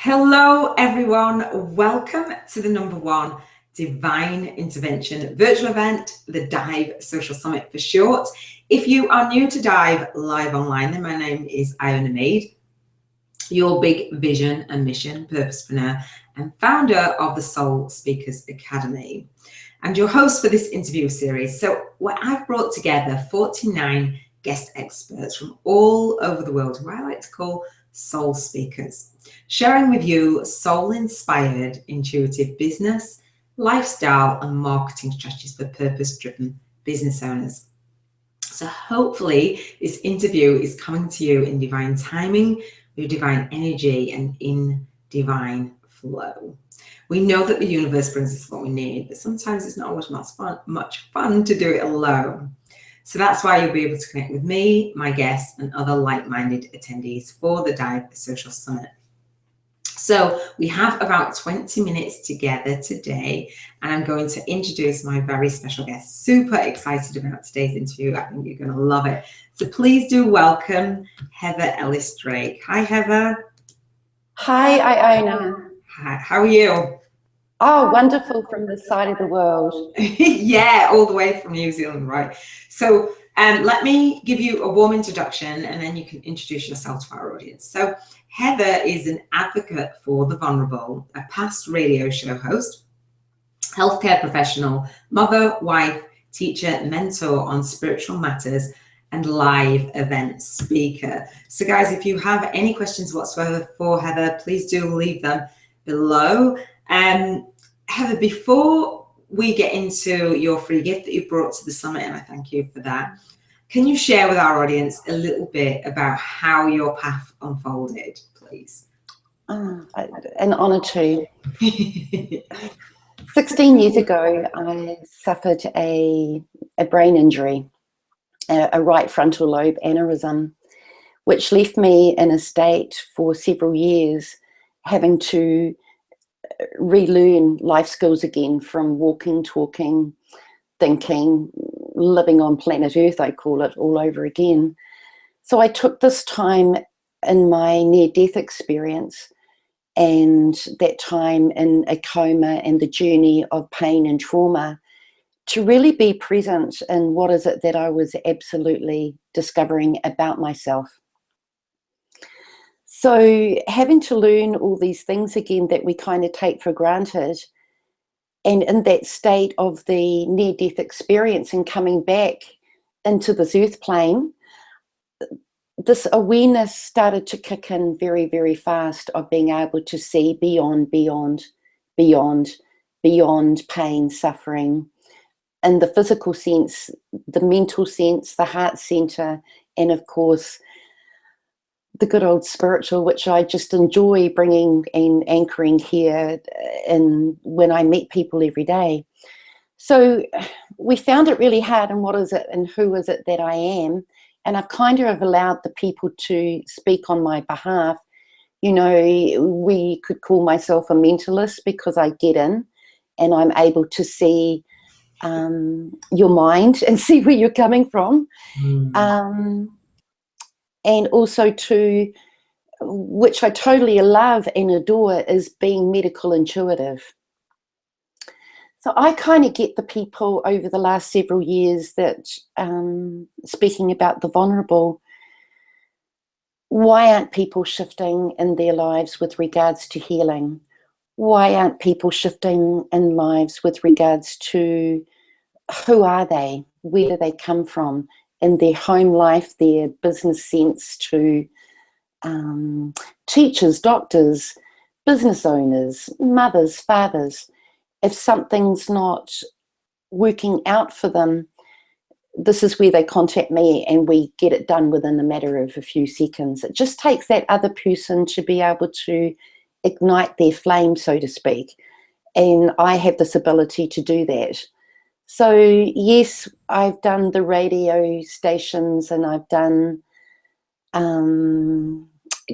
Hello everyone, welcome to the #1 Divine Intervention virtual event, the D.I.V.E Social-Summit for short. If you are new to D.I.V.E live online, then my name is Iona Meade, your big vision and mission purposepreneur and founder of the Soul Speakers Academy and your host for this interview series. So where I've brought together 49 guest experts from all over the world who I like to call soul speakers, sharing with you soul-inspired, intuitive business, lifestyle, and marketing strategies for purpose-driven business owners. So hopefully this interview is coming to you in divine timing, with divine energy, and in divine flow. We know that the universe brings us what we need, but sometimes it's not always much fun to do it alone. So that's why you'll be able to connect with me, my guests, and other like-minded attendees for the D.I.V.E Social-Summit. So we have about 20 minutes together today, and I'm going to introduce my very special guest. Super excited about today's interview. I think you're going to love it. So please do welcome Heather Ellise Drake. Hi, Heather. Hi, Iona. Hi, how are you? Oh, wonderful from this side of the world. Yeah, all the way from New Zealand, right? So let me give you a warm introduction and then you can introduce yourself to our audience. So Heather is an advocate for the vulnerable, a past radio show host, healthcare professional, mother, wife, teacher, mentor on spiritual matters, and live event speaker. So guys, if you have any questions whatsoever for Heather, please do leave them below. Heather, before we get into your free gift that you brought to the summit, and I thank you for that, can you share with our audience a little bit about how your path unfolded, please? An honour to. 16 years ago, I suffered a brain injury, a right frontal lobe aneurysm, which left me in a state for several years having to relearn life skills again, from walking, talking, thinking, living on planet Earth, I call it, all over again. So I took this time in my near-death experience and that time in a coma and the journey of pain and trauma to really be present in what is it that I was absolutely discovering about myself. So having to learn all these things again that we kind of take for granted, and in that state of the near-death experience and coming back into this earth plane, this awareness started to kick in very, very fast of being able to see beyond pain, suffering, in the physical sense, the mental sense, the heart center, and of course, the good old spiritual, which I just enjoy bringing and anchoring here in when I meet people every day. So we found it really hard, and what is it and who is it that I am? And I've kind of allowed the people to speak on my behalf. You know, we could call myself a mentalist because I get in and I'm able to see your mind and see where you're coming from. And also to, which I totally love and adore, is being medical intuitive. So I kind of get the people over the last several years that, speaking about the vulnerable, why aren't people shifting in their lives with regards to healing? Why aren't people shifting in lives with regards to who are they? Where do they come from? In their home life, their business sense, to teachers, doctors, business owners, mothers, fathers. If something's not working out for them, this is where they contact me and we get it done within a matter of a few seconds. It just takes that other person to be able to ignite their flame, so to speak. And I have this ability to do that. So yes, I've done the radio stations and I've done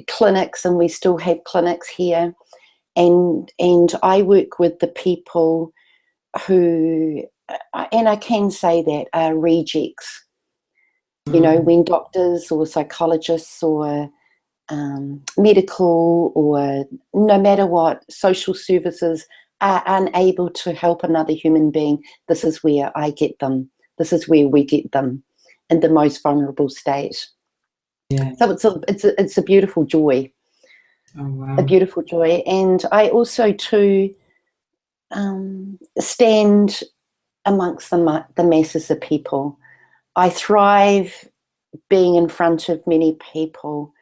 clinics, and we still have clinics here. And I work with the people who, and I can say that, are rejects. You know, when doctors or psychologists or medical or no matter what, social services are unable to help another human being, this is where I get them. This is where we get them in the most vulnerable state. Yeah. So it's a beautiful joy. Oh, wow. A beautiful joy. And I also too stand amongst the masses of people. I thrive being in front of many people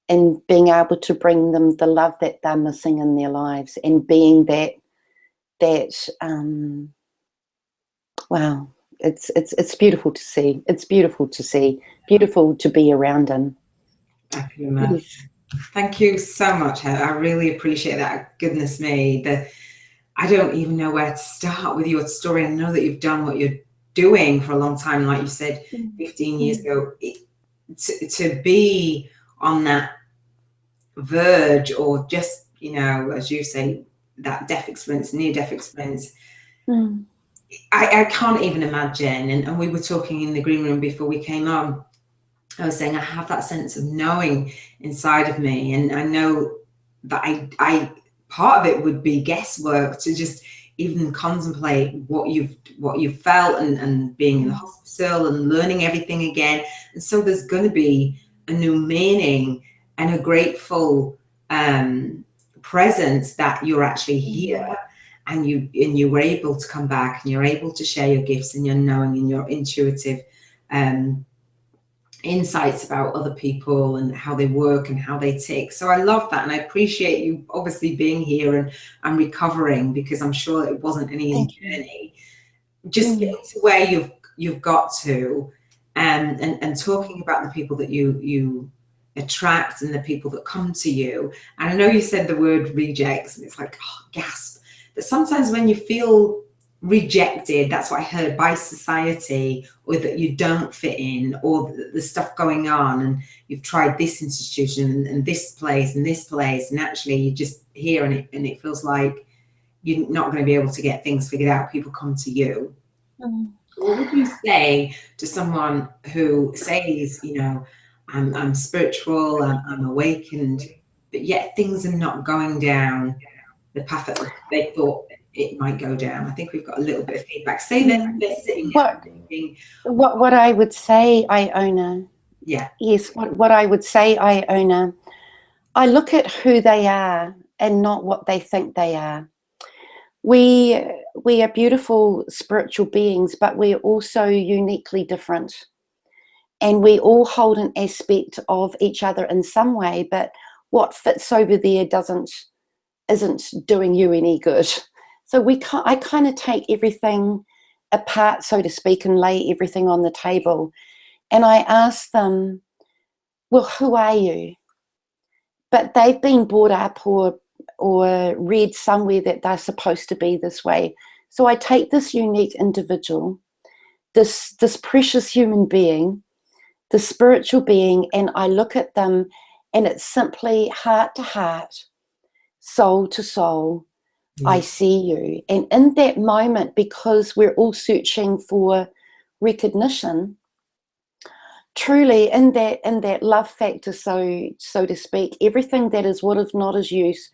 and being able to bring them the love that they're missing in their lives, and being that wow, it's beautiful to see. It's beautiful to see. Beautiful to be around in. I can imagine. Yes. Thank you so much, Heather. I really appreciate that. Goodness me, I don't even know where to start with your story. I know that you've done what you're doing for a long time, like you said, 15 years ago. To be on that verge, or just, you know, as you say, that death experience, near-death experience, I can't even imagine. And we were talking in the green room before we came on. I was saying I have that sense of knowing inside of me, and I know that I part of it would be guesswork to just even contemplate what you've felt, and being in the hospital and learning everything again. And so there's going to be a new meaning and a grateful presence that you're actually here, and you were able to come back, and you're able to share your gifts and your knowing and your intuitive insights about other people and how they work and how they tick. So I love that, and I appreciate you obviously being here and recovering, because I'm sure it wasn't an easy journey. Just getting to where you've got to, and talking about the people that you attract and the people that come to you. And I know you said the word rejects, and it's like, oh, gasp. But sometimes when you feel rejected, that's what I heard, by society, or that you don't fit in, or the stuff going on, and you've tried this institution and this place, and actually you're just here, and it feels like you're not going to be able to get things figured out. People come to you. What would you say to someone who says, you know, I'm spiritual, I'm awakened, but yet things are not going down the path that they thought it might go down? I think we've got a little bit of feedback. Say they're sitting there thinking, what I would say, Iona. Yeah. Yes, what I would say, Iona, I look at who they are and not what they think they are. We are beautiful spiritual beings, but we're also uniquely different. And we all hold an aspect of each other in some way, but what fits over there isn't doing you any good. So I kind of take everything apart, so to speak, and lay everything on the table. And I ask them, well, who are you? But they've been brought up or read somewhere that they're supposed to be this way. So I take this unique individual, this precious human being, the spiritual being, and I look at them, and it's simply heart to heart, soul to soul. I see you. And in that moment, because we're all searching for recognition, truly in that love factor, so to speak, everything that is what is not as use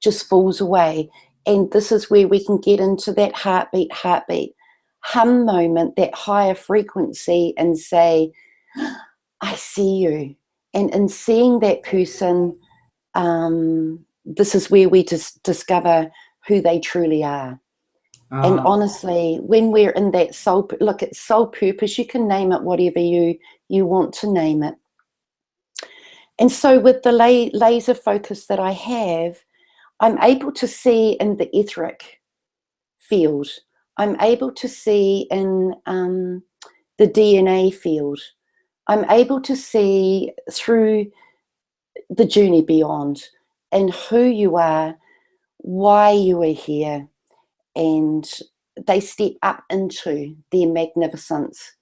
just falls away. And this is where we can get into that heartbeat hum moment, that higher frequency, and say, I see you. And in seeing that person, this is where we just discover who they truly are. And honestly, when we're in that soul, look, it's soul purpose. You can name it whatever you want to name it. And so with the laser focus that I have, I'm able to see in the etheric field. I'm able to see in the DNA field. I'm able to see through the journey beyond, and who you are, why you are here, and they step up into their magnificence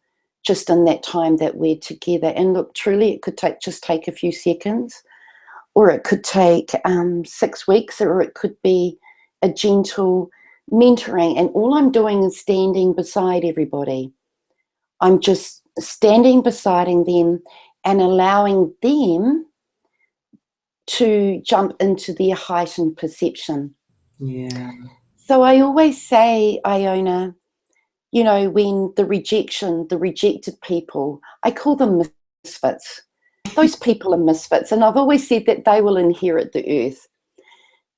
just in that time that we're together. And look, truly, it could just take a few seconds, or it could take 6 weeks, or it could be a gentle mentoring. And all I'm doing is standing beside everybody. I'm just standing beside them and allowing them to jump into their heightened perception. Yeah. So I always say, Iona, you know, when the rejected people, I call them misfits. Those people are misfits, and I've always said that they will inherit the earth.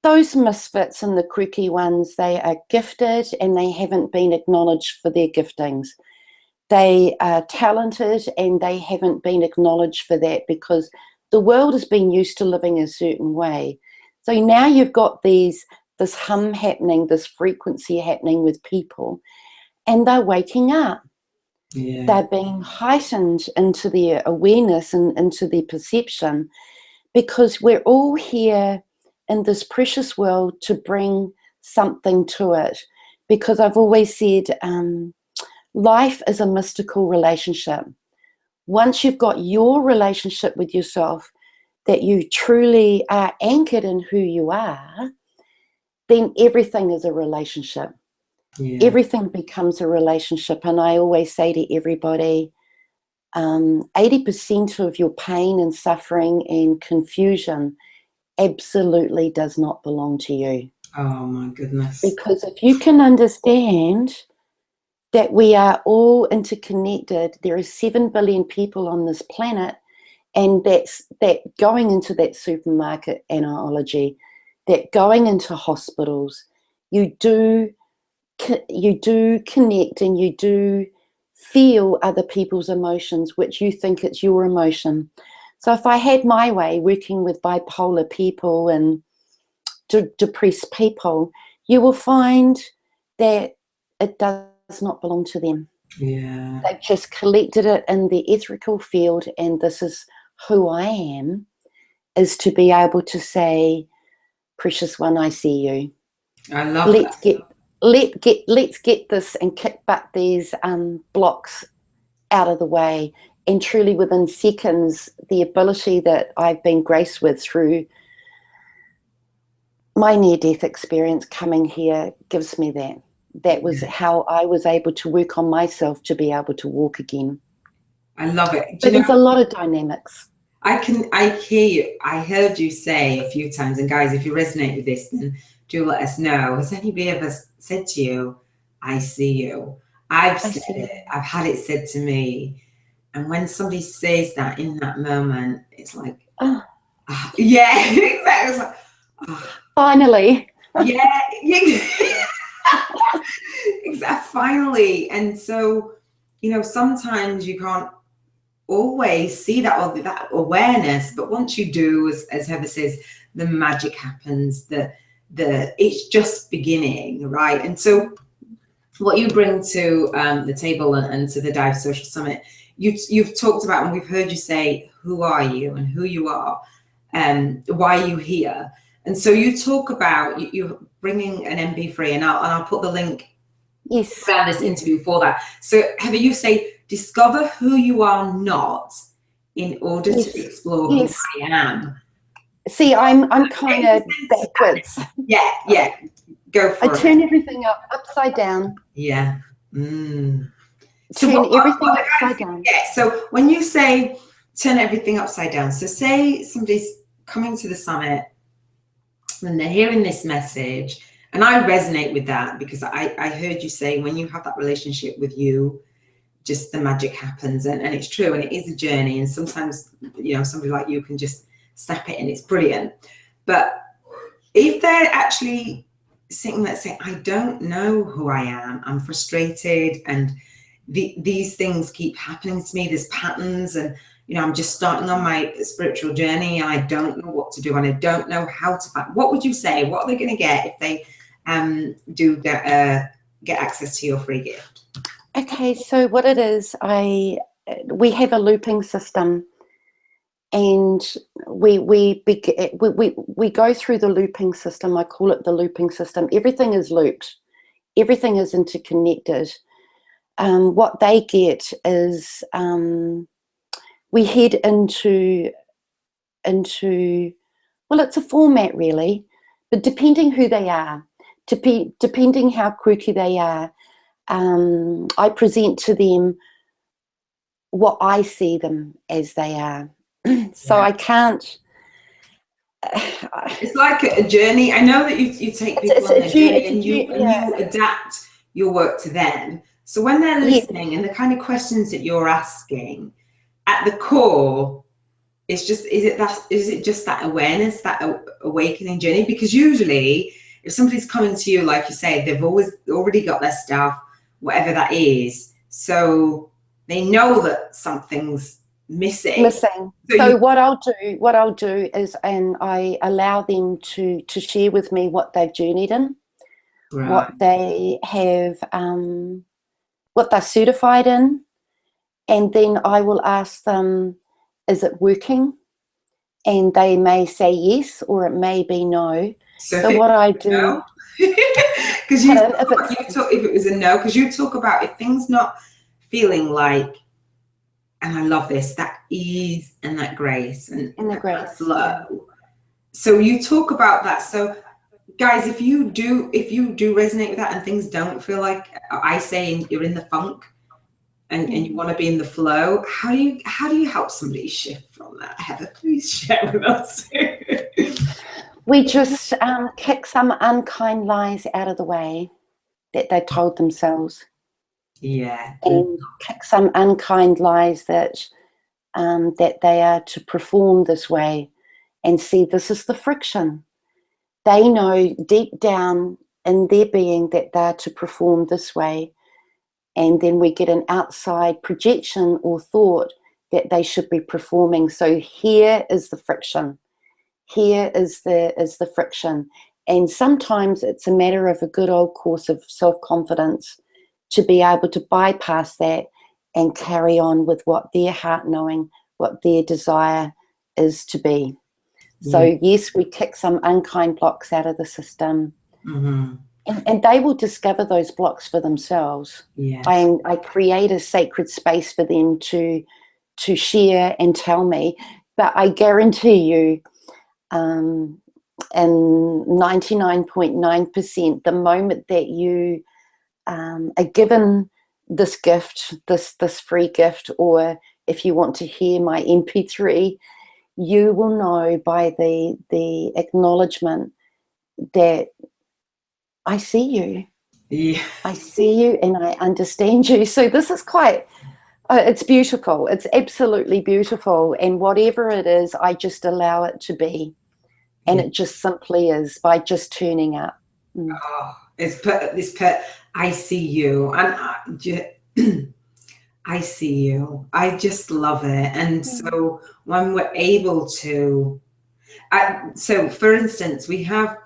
Those misfits and the quirky ones, they are gifted and they haven't been acknowledged for their giftings. They are talented and they haven't been acknowledged for that because the world has been used to living a certain way. So now you've got this hum happening, this frequency happening with people, and they're waking up. Yeah. They're being heightened into their awareness and into their perception, because we're all here in this precious world to bring something to it. Because I've always said, life is a mystical relationship. Once you've got your relationship with yourself, that you truly are anchored in who you are, then everything is a relationship. Yeah. Everything becomes a relationship. And I always say to everybody, 80% of your pain and suffering and confusion absolutely does not belong to you. Oh my goodness. Because if you can understand that we are all interconnected, there are 7 billion people on this planet, and that going into that supermarket analogy, that going into hospitals, you do connect and you do feel other people's emotions, which you think it's your emotion. So if I had my way working with bipolar people and depressed people, you will find that it does not belong to them. Yeah. They've just collected it in the etherical field, and this is who I am, is to be able to say, precious one, I see you. I love that. Let's get this and kick back these blocks out of the way. And truly within seconds, the ability that I've been graced with through my near-death experience coming here gives me that. That was how I was able to work on myself to be able to walk again. I love it. But there's a lot of dynamics. I hear you. I heard you say a few times, and guys, if you resonate with this, then do let us know. Has anybody ever said to you, I see you? I've said it. I've had it said to me. And when somebody says that in that moment, it's like, yeah, exactly. It's like, finally. Yeah. Exactly. Finally. And so, you know, sometimes you can't always see that or that awareness, but once you do, as Heather says, the magic happens. It's just beginning, right? And so what you bring to the table and to the D.I.V.E Social-Summit, you've talked about, and we've heard you say, who are you and who you are, and why are you here? And so you talk about you're bringing an MP3, and I'll put the link around this interview for that. So Heather, you say, discover who you are not in order to explore who I am. See, I'm kind of backwards. Yeah. Go for it. I turn everything upside down. Yeah. So turn everything upside down. Yeah. So when you say turn everything upside down, so say somebody's coming to the summit and they're hearing this message, and I resonate with that because I heard you say when you have that relationship with you, just the magic happens, and it's true, and it is a journey, and sometimes, you know, somebody like you can just snap it and it's brilliant. But if they're actually sitting there saying, I don't know who I am, I'm frustrated, and these things keep happening to me, there's patterns, and you know, I'm just starting on my spiritual journey and I don't know what to do and I don't know how to find, what would you say, what are they going to get if they do get access to your free gift? Okay, so what it is, we have a looping system, and we go through the looping system. I call it the looping system. Everything is looped. Everything is interconnected. What they get is we head into well, it's a format really, but depending who they are, depending how quirky they are, I present to them what I see them as they are. So I can't, It's like a journey. I know that you take people on a journey, and you adapt your work to them. So when they're listening and the kind of questions that you're asking, at the core, it's just, is it just that awareness, that awakening journey? Because usually if somebody's coming to you, like you say, they've already got their stuff, whatever that is, so they know that something's missing. So what I'll do is, and I allow them to share with me what they've journeyed in, right, what they have, what they're certified in, and then I will ask them, is it working? And they may say yes, or it may be no. So what I do, because if it was a no, because you talk about if things not feeling like, and I love this, that ease and that grace and the grace flow. So you talk about that. So guys, if you do resonate with that and things don't feel like, I say, you're in the funk, and you want to be in the flow, how do you help somebody shift from that? Heather, please share with us. We just kick some unkind lies out of the way that they told themselves. Yeah. And kick some unkind lies that that they are to perform this way, and see this is the friction. They know deep down in their being that they're to perform this way. And then we get an outside projection or thought that they should be performing. So here is the friction. Here is the friction. And sometimes it's a matter of a good old course of self-confidence to be able to bypass that and carry on with what their heart knowing, what their desire is to be. So yes, we kick some unkind blocks out of the system. Mm-hmm. And they will discover those blocks for themselves. Yes. I create a sacred space for them to share and tell me. But I guarantee you, in 99.9%, the moment that you are given this gift, this free gift, or if you want to hear my MP3, you will know by the acknowledgement that I see you. Yeah. I see you and I understand you. So this is quite, it's beautiful. It's absolutely beautiful. And whatever it is, I just allow it to be. And it just simply is by just turning up. Oh, I see you. And I see you. I just love it. And so when we're able to, so for instance, we have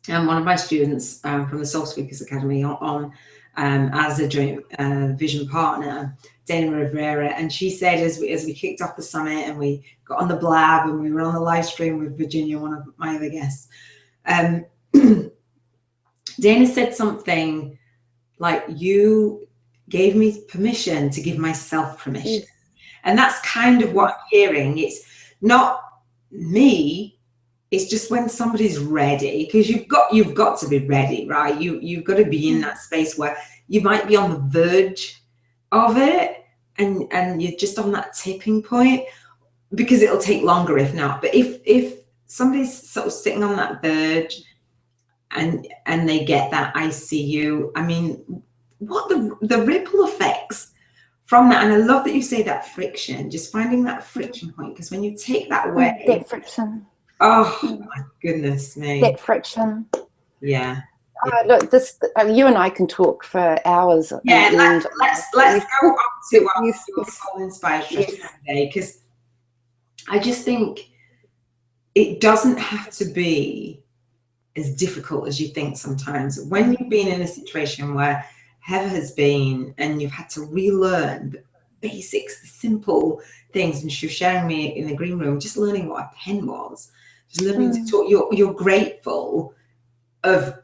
one of my students from the Soul Speakers Academy on as a joint vision partner, Dana Rivera, and she said as we kicked off the summit and we got on the blab and we were on the live stream with Virginia, one of my other guests, Dana said something like, you gave me permission to give myself permission. Yes. And that's kind of what I'm hearing. It's not me. It's just when somebody's ready, because you've got to be ready, right? You've got to be in that space where you might be on the verge of it, and you're just on that tipping point, because it'll take longer if not. But if somebody's sort of sitting on that verge and they get that I see you, I mean, what the ripple effects from that. And I love that you say that friction, just finding that friction point, because when you take that away, that friction. Oh my goodness me! That friction. Yeah. Look, this you and I can talk for hours. Yeah, let's go on to our soul inspired strategy today, because I just think it doesn't have to be as difficult as you think sometimes. When you've been in a situation where Heather has been, and you've had to relearn the basics, the simple things, and she was sharing me in the green room, just learning what a pen was. Learning to talk, you're grateful of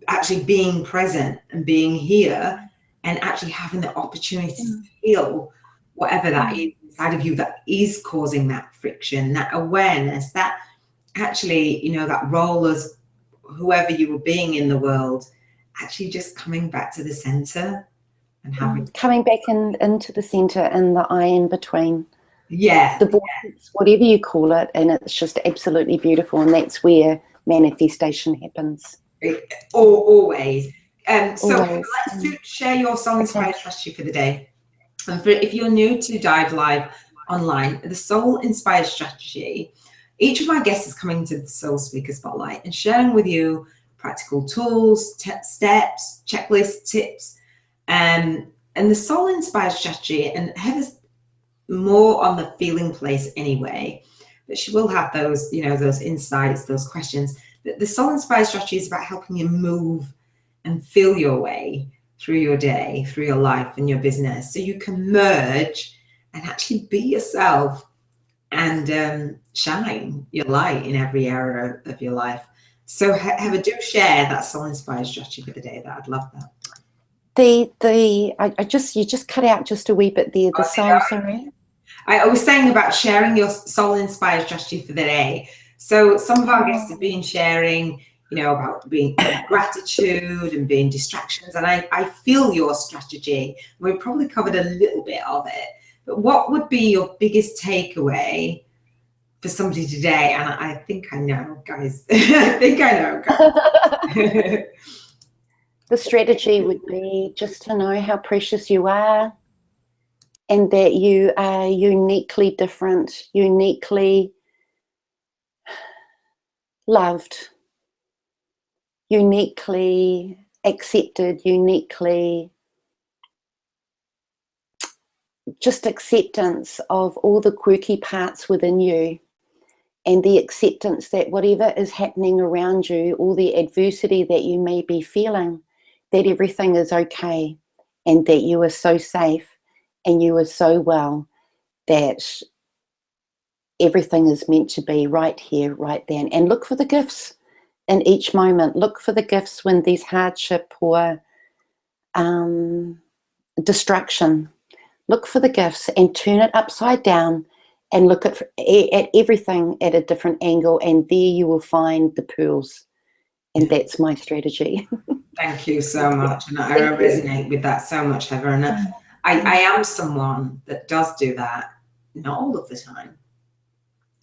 actually being present and being here, and actually having the opportunity to feel whatever that is inside of you that is causing that friction, that awareness, that actually, you know, that role as whoever you were being in the world, actually just coming back to the center and having coming back into the center and the I in between. Yeah. the vortex, whatever you call it, and it's just absolutely beautiful, and that's where manifestation happens. Always. So Always. let's share your soul inspired Okay. strategy for the day. And if you're new to D.I.V.E Live online, the soul inspired strategy, each of my guests is coming to the Soul Speaker Spotlight and sharing with you practical tools, steps, checklists, tips, and the soul inspired strategy. And Heather's more on the feeling place anyway, but she will have those, you know, those insights, those questions. The soul inspired strategy is about helping you move and feel your way through your day, through your life and your business, so you can merge and actually be yourself and shine your light in every area of your life. So Heather, do share that soul inspired strategy for the day. That I'd love that. You just cut out just a wee bit there. The soul, sorry. I was saying about sharing your soul inspired strategy for the day. So some of our guests have been sharing, you know, about being gratitude and being distractions. And I feel your strategy. We've probably covered a little bit of it. But what would be your biggest takeaway for somebody today? And I think I know, guys. I think I know, guys. The strategy would be just to know how precious you are, and that you are uniquely different, uniquely loved, uniquely accepted, uniquely just acceptance of all the quirky parts within you, and the acceptance that whatever is happening around you, all the adversity that you may be feeling, that everything is okay, and that you are so safe and you are so well, that everything is meant to be right here, right then. And look for the gifts in each moment. Look for the gifts when there's hardship or destruction. Look for the gifts and turn it upside down and look at everything at a different angle, and there you will find the pearls. And that's my strategy. Thank you so much. And I resonate with that so much, Heather. And I am someone that does do that, not all of the time.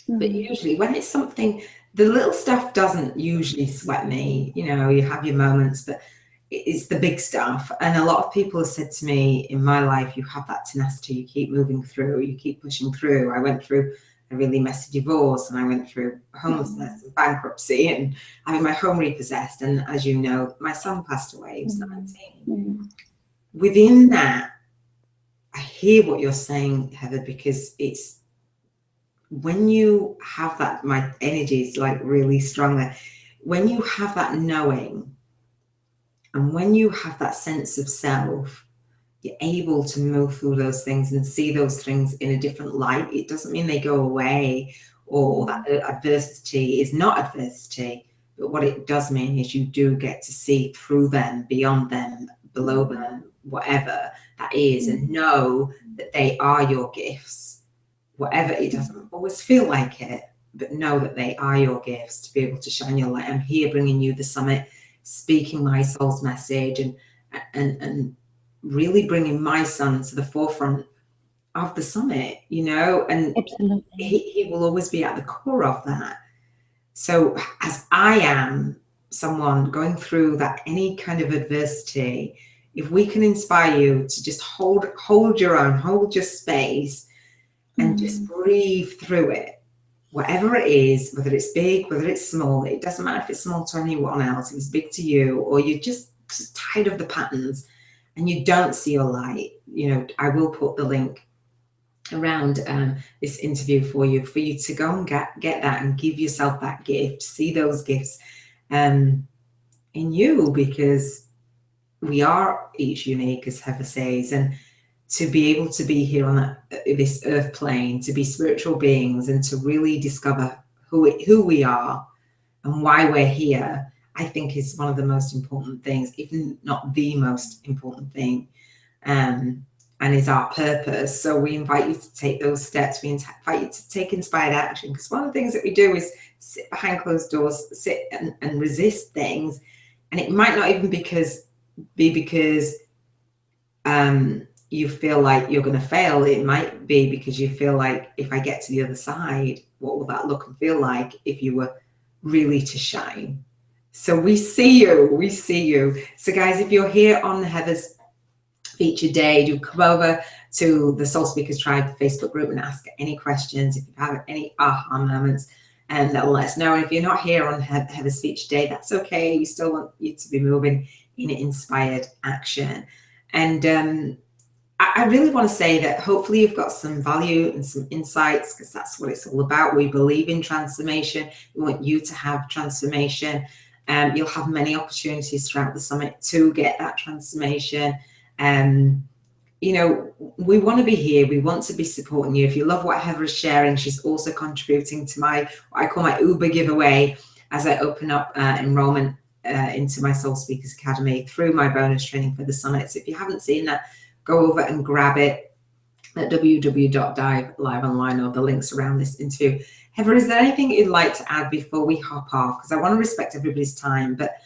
But usually when it's something, the little stuff doesn't usually sweat me. You know, you have your moments, but it's the big stuff. And a lot of people have said to me, in my life, you have that tenacity, you keep moving through, you keep pushing through. I went through a really messy divorce, and I went through homelessness and bankruptcy and having my home repossessed. And as you know, my son passed away, he was 19. Within that, I hear what you're saying, Heather, because it's when you have that, my energy is like really strong there. When you have that knowing, and when you have that sense of self, you're able to move through those things and see those things in a different light. It doesn't mean they go away, or that adversity is not adversity, but what it does mean is you do get to see through them, beyond them, below them, whatever that is, and know that they are your gifts. Whatever, it doesn't always feel like it, but know that they are your gifts to be able to shine your light. I'm here bringing you the summit, speaking my soul's message, and really bringing my son to the forefront of the summit, you know, and he will always be at the core of that. So as I am someone going through that, any kind of adversity, if we can inspire you to just hold your own, hold your space, and just breathe through it, whatever it is, whether it's big, whether it's small, it doesn't matter if it's small to anyone else, it was big to you, or you're just tired of the patterns and you don't see your light. You know, I will put the link around this interview for you to go and get that and give yourself that gift, see those gifts in you, because we are each unique, as Heather says, and to be able to be here on this earth plane, to be spiritual beings, and to really discover who we are and why we're here, I think is one of the most important things, if not the most important thing, and is our purpose. So we invite you to take those steps. We invite you to take inspired action, because one of the things that we do is sit behind closed doors, sit and resist things. And it might not even be because you feel like you're going to fail. It might be because you feel like, if I get to the other side, what will that look and feel like if you were really to shine? So we see you, we see you. So guys, if you're here on Heather's featured day, do come over to the Soul Speakers Tribe Facebook group and ask any questions. If you have any aha moments, and that will let us know. And if you're not here on Heather's featured day, that's okay. We still want you to be moving in inspired action. And I really want to say that hopefully you've got some value and some insights, because that's what it's all about. We believe in transformation. We want you to have transformation. You'll have many opportunities throughout the summit to get that transformation. You know, we want to be here. We want to be supporting you. If you love what Heather is sharing, she's also contributing to what I call my Uber giveaway, as I open up enrollment into my Soul Speakers Academy through my bonus training for the summit. So if you haven't seen that, go over and grab it at www.D.I.V.E Live Online, or the links around this interview. Heather, is there anything you'd like to add before we hop off? Because I want to respect everybody's time, but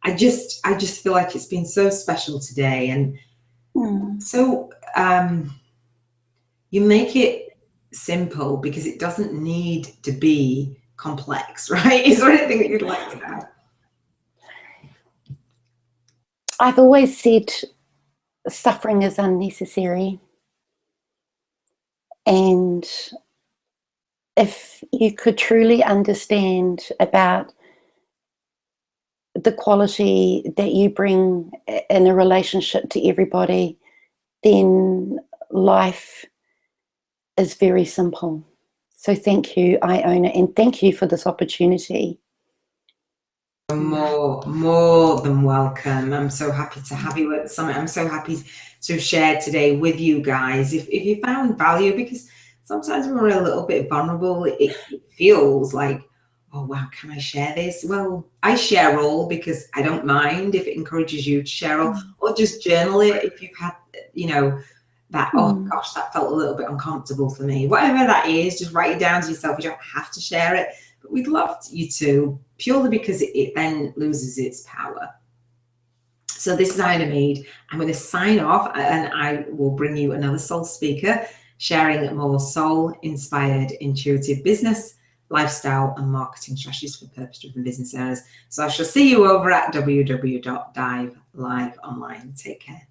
I just feel like it's been so special today. And so you make it simple because it doesn't need to be complex, right? Is there anything that you'd like to add? I've always said suffering is unnecessary. And if you could truly understand about the quality that you bring in a relationship to everybody, then life is very simple. So thank you, Iona, and thank you for this opportunity. More than welcome. I'm so happy to have you at the summit. I'm so happy to have shared today with you guys. If you found value, because sometimes when we're a little bit vulnerable, it feels like, oh wow, can I share this? Well, I share all because I don't mind if it encourages you to share all, or just journal it if you've had, you know, that, oh gosh, that felt a little bit uncomfortable for me. Whatever that is, just write it down to yourself. You don't have to share it, but we'd love you to, purely because it then loses its power. So this is Iona Meade. I'm going to sign off, and I will bring you another soul speaker sharing more soul-inspired, intuitive business, lifestyle, and marketing strategies for purpose-driven business owners. So I shall see you over at www.D.I.V.E Live Online. Take care.